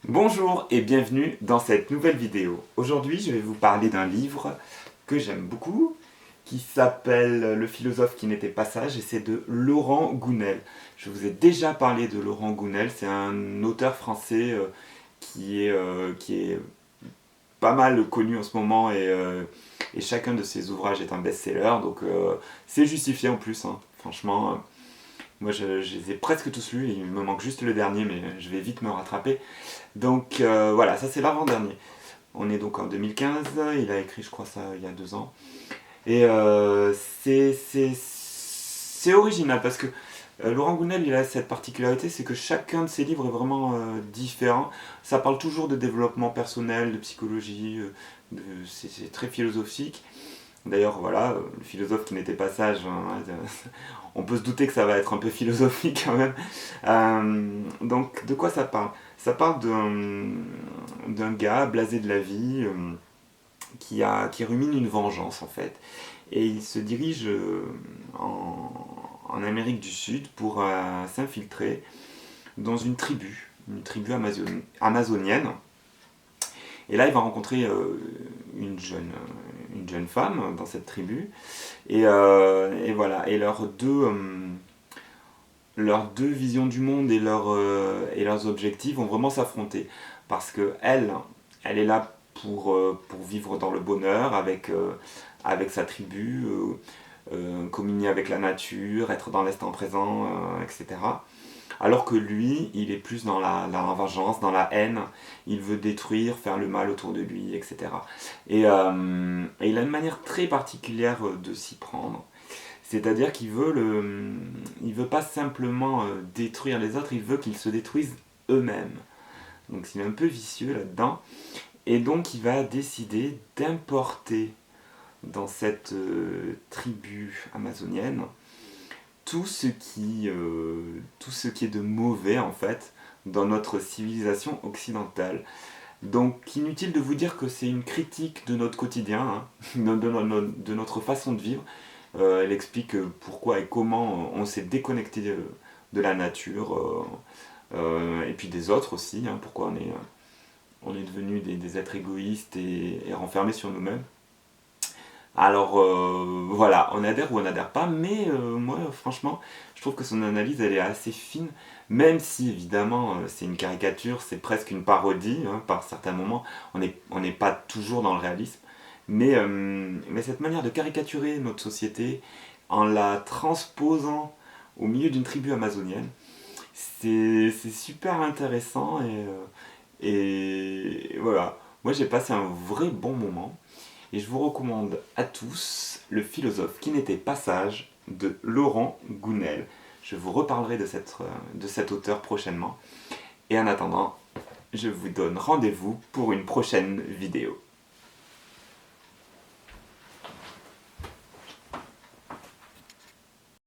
Bonjour et bienvenue dans cette nouvelle vidéo. Aujourd'hui, je vais vous parler d'un livre que j'aime beaucoup, qui s'appelle Le philosophe qui n'était pas sage, et c'est de Laurent Gounel. Je vous ai déjà parlé de Laurent Gounel, c'est un auteur français qui est pas mal connu en ce moment, et chacun de ses ouvrages est un best-seller, donc c'est justifié en plus, hein. Franchement. Moi, je les ai presque tous lus, et il me manque juste le dernier, mais je vais vite me rattraper. Donc voilà, ça c'est l'avant-dernier. On est donc en 2015, il a écrit je crois ça il y a 2 ans. Et c'est original parce que Laurent Gounel il a cette particularité, c'est que chacun de ses livres est vraiment différent. Ça parle toujours de développement personnel, de psychologie, c'est très philosophique. D'ailleurs, voilà, le philosophe qui n'était pas sage, hein, on peut se douter que ça va être un peu philosophique quand même. Donc, de quoi ça parle? Ça parle d'un gars blasé de la vie qui rumine une vengeance en fait. Et il se dirige en Amérique du Sud pour s'infiltrer dans une tribu amazonienne. Et là, il va rencontrer une jeune femme dans cette tribu. Et voilà. Et leurs deux visions du monde et leurs objectifs vont vraiment s'affronter. Parce que elle est là pour vivre dans le bonheur avec sa tribu, communier avec la nature, être dans l'instant présent, etc. Alors que lui, il est plus dans la vengeance, dans la haine, il veut détruire, faire le mal autour de lui, etc. Et il a une manière très particulière de s'y prendre. C'est-à-dire il veut pas simplement détruire les autres, il veut qu'ils se détruisent eux-mêmes. Donc il est un peu vicieux là-dedans. Et donc il va décider d'importer dans cette tribu amazonienne tout ce qui est de mauvais en fait dans notre civilisation occidentale. Donc inutile de vous dire que c'est une critique de notre quotidien, hein, de notre façon de vivre. Elle explique pourquoi et comment on s'est déconnecté de la nature et puis des autres aussi, hein, pourquoi on est devenus des êtres égoïstes et renfermés sur nous-mêmes. Alors voilà, on adhère ou on n'adhère pas, mais moi franchement, je trouve que son analyse elle est assez fine, même si évidemment c'est une caricature, c'est presque une parodie, hein, par certains moments, on n'est pas toujours dans le réalisme, mais cette manière de caricaturer notre société en la transposant au milieu d'une tribu amazonienne, c'est super intéressant et voilà, moi j'ai passé un vrai bon moment. Et je vous recommande à tous Le philosophe qui n'était pas sage de Laurent Gounel. Je vous reparlerai de cet auteur prochainement. Et en attendant, je vous donne rendez-vous pour une prochaine vidéo.